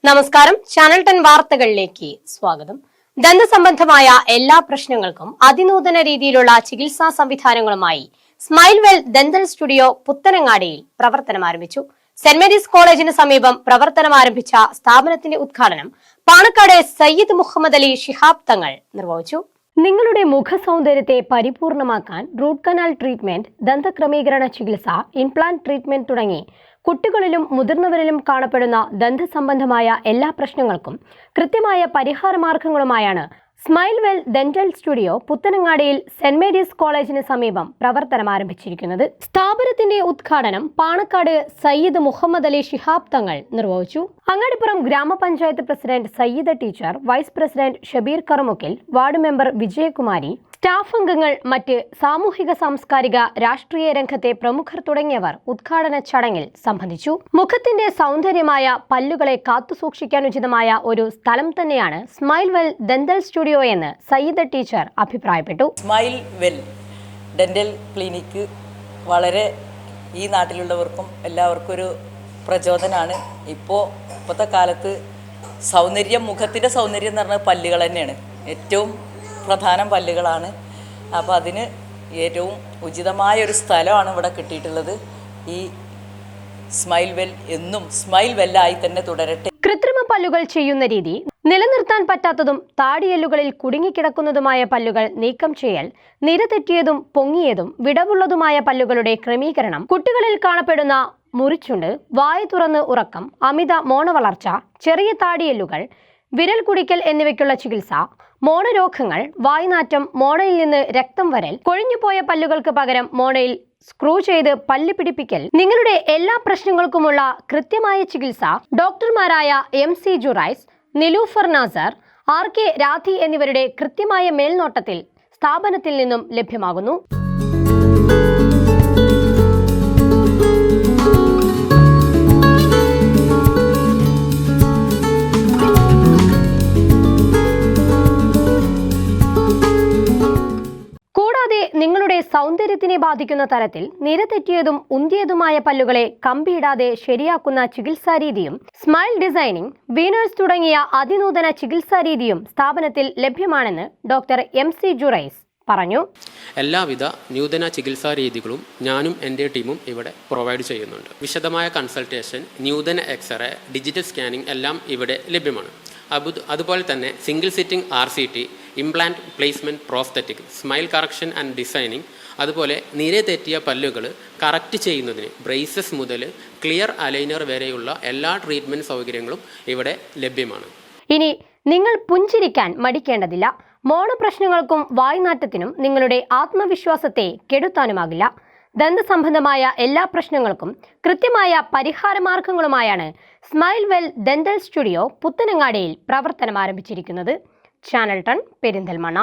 നമസ്കാരം. ചാനൽ 10 വാർത്തകളിലേക്ക് സ്വാഗതം. ദന്തസംബന്ധമായ എല്ലാ പ്രശ്നങ്ങൾക്കും അതിനൂതന രീതിയിലുള്ള ചികിത്സാ സംവിധാനങ്ങളുമായി സ്മൈൽ വെൽ ഡെന്റൽ സ്റ്റുഡിയോ പുത്തനങ്ങാടിയിൽ പ്രവർത്തനം ആരംഭിച്ചു. സെന്റ് മേരീസ് കോളേജിന് സമീപം പ്രവർത്തനം ആരംഭിച്ച സ്ഥാപനത്തിന്റെ ഉദ്ഘാടനം പാണക്കാട് സയ്യിദ് മുഹമ്മദ് അലി ശിഹാബ് തങ്ങൾ നിർവഹിച്ചു. നിങ്ങളുടെ മുഖ സൗന്ദര്യത്തെ പരിപൂർണമാക്കാൻ റൂട്ട് കനാൽ ട്രീറ്റ്മെന്റ്, ദന്തക്രമീകരണ ചികിത്സ, ഇംപ്ലാന്റ് ട്രീറ്റ്മെന്റ് തുടങ്ങി കുട്ടികളിലും മുതിർന്നവരിലും കാണപ്പെടുന്ന ദന്തസംബന്ധമായ എല്ലാ പ്രശ്നങ്ങൾക്കും കൃത്യമായ പരിഹാര മാർഗങ്ങളുമായാണ് സ്മൈൽ വെൽ ഡെന്റൽ സ്റ്റുഡിയോ പുത്തനങ്ങാടിയിൽ സെന്റ് മേരീസ് കോളേജിന് സമീപം പ്രവർത്തനം ആരംഭിച്ചിരിക്കുന്നത്. സ്ഥാപനത്തിന്റെ ഉദ്ഘാടനം പാണക്കാട് സയ്യിദ് മുഹമ്മദ് അലി ശിഹാബ് തങ്ങൾ നിർവഹിച്ചു. അങ്ങാടിപ്പുറം ഗ്രാമപഞ്ചായത്ത് president Sayyida teacher, vice president Shabeer Karumukkil, ward member Vijayakumari, staff അംഗങ്ങൾ, മറ്റ് സാമൂഹിക സാംസ്കാരിക രാഷ്ട്രീയ രംഗത്തെ പ്രമുഖർ തുടങ്ങിയവർ ഉദ്ഘാടന ചടങ്ങിൽ സംബന്ധിച്ചു. മുഖത്തിന്റെ സൗന്ദര്യമായ പല്ലുകളെ കാത്തുസൂക്ഷിക്കാൻ ഉചിതമായ ഒരു സ്ഥലം തന്നെയാണ് സ്മൈൽ വെൽ ഡെന്റൽ സ്റ്റുഡിയോ എന്ന് സയ്യിദ ടീച്ചർ അഭിപ്രായപ്പെട്ടു. സ്മൈൽ വെൽ ഡെന്റൽ ക്ലിനിക്ക് വളരെ ഈ നാട്ടിലുള്ളവർക്കും എല്ലാവർക്കും ഒരു പ്രചോദനമാണ്. ഇപ്പോഴത്തെ കാലത്ത് സൗന്ദര്യം, മുഖത്തിൻ്റെ സൗന്ദര്യം എന്ന് പറഞ്ഞാൽ പല്ലുകൾ തന്നെയാണ്. ഏറ്റവും പ്രധാനം പല്ലുകളാണ്. അപ്പോൾ അതിന് ഏറ്റവും ഉചിതമായ ഒരു സ്ഥലമാണ് ഇവിടെ കിട്ടിയിട്ടുള്ളത്. ഈ സ്മൈൽ വെൽ എന്നും സ്മൈൽ വെല്ലായി തന്നെ തുടരട്ടെ. കൃത്രിമ പല്ലുകൾ ചെയ്യുന്ന രീതി, നിലനിർത്താൻ പറ്റാത്തതും താടിയെല്ലുകളിൽ കുടുങ്ങിക്കിടക്കുന്നതുമായ പല്ലുകൾ നീക്കം ചെയ്യൽ, നിരതെറ്റിയതും പൊങ്ങിയതും വിടവുള്ളതുമായ പല്ലുകളുടെ ക്രമീകരണം, കുട്ടികളിൽ കാണപ്പെടുന്ന മുറിച്ചുണ്ട്, വായ തുറന്ന് ഉറക്കം, അമിത മോണവളർച്ച, ചെറിയ താടിയെല്ലുകൾ, വിരൽ കുടിക്കൽ എന്നിവയ്ക്കുള്ള ചികിത്സ, മോണരോഗങ്ങൾ, വായ്നാറ്റം, മോണയിൽ നിന്ന് രക്തം വരൽ, കൊഴിഞ്ഞുപോയ പല്ലുകൾക്ക് പകരം മോണയിൽ സ്ക്രൂ ചെയ്ത് പല്ല് പിടിപ്പിക്കൽ, നിങ്ങളുടെ എല്ലാ പ്രശ്നങ്ങൾക്കുമുള്ള കൃത്യമായ ചികിത്സ ഡോക്ടർമാരായ MC ജുറൈസ്, നിലൂഫർ നാസർ, RK രാധി എന്നിവരുടെ കൃത്യമായ മേൽനോട്ടത്തിൽ സ്ഥാപനത്തിൽ നിന്നും ലഭ്യമാകുന്നു. നിങ്ങളുടെ സൗന്ദര്യത്തിനെ ബാധിക്കുന്ന തരത്തിൽ നിരതെറ്റിയതും ഉന്തിയതുമായ പല്ലുകളെ കമ്പിയിടാതെ ശരിയാക്കുന്ന ചികിത്സാ രീതിയും, സ്മൈൽ ഡിസൈനിങ്, വീനേഴ്സ് തുടങ്ങിയ അതിനൂതന ചികിത്സാ രീതിയും സ്ഥാപനത്തിൽ ലഭ്യമാണെന്ന് ഡോക്ടർ MC ജുറൈസ് പറഞ്ഞു. എല്ലാവിധ നൂതന ചികിത്സാ രീതികളും ഞാനും എൻ്റെ ടീമും ഇവിടെ പ്രൊവൈഡ് ചെയ്യുന്നുണ്ട്. വിശദമായ കൺസൾട്ടേഷൻ, നൂതന എക്സ്റേ, ഡിജിറ്റൽ സ്കാനിംഗ് എല്ലാം ഇവിടെ ലഭ്യമാണ്. അതുപോലെ തന്നെ single sitting RCT, implant placement, prosthetic, smile correction and designing, അതുപോലെ നിരതെറ്റിയ പല്ലുകൾ കറക്റ്റ് ചെയ്യുന്നതിന് ബ്രേസസ് മുതൽ ക്ലിയർ അലൈനർ വരെയുള്ള എല്ലാ ട്രീറ്റ്മെൻറ്റ് സൗകര്യങ്ങളും ഇവിടെ ലഭ്യമാണ്. ഇനി നിങ്ങൾ പുഞ്ചിരിക്കാൻ മടിക്കേണ്ടതില്ല. മോണപ്രശ്നങ്ങൾക്കും വായ്നാറ്റത്തിനും നിങ്ങളുടെ ആത്മവിശ്വാസത്തെ കെടുത്താനുമാകില്ല. ദന്തസംബന്ധമായ എല്ലാ പ്രശ്നങ്ങൾക്കും കൃത്യമായ പരിഹാര മാർഗങ്ങളുമായാണ് സ്മൈൽ വെൽ ഡെന്റൽ സ്റ്റുഡിയോ പുത്തനങ്ങാടിയിൽ പ്രവർത്തനം ആരംഭിച്ചിരിക്കുന്നത്. ചാനൽ 10 പെരിന്തൽമണ്ണ.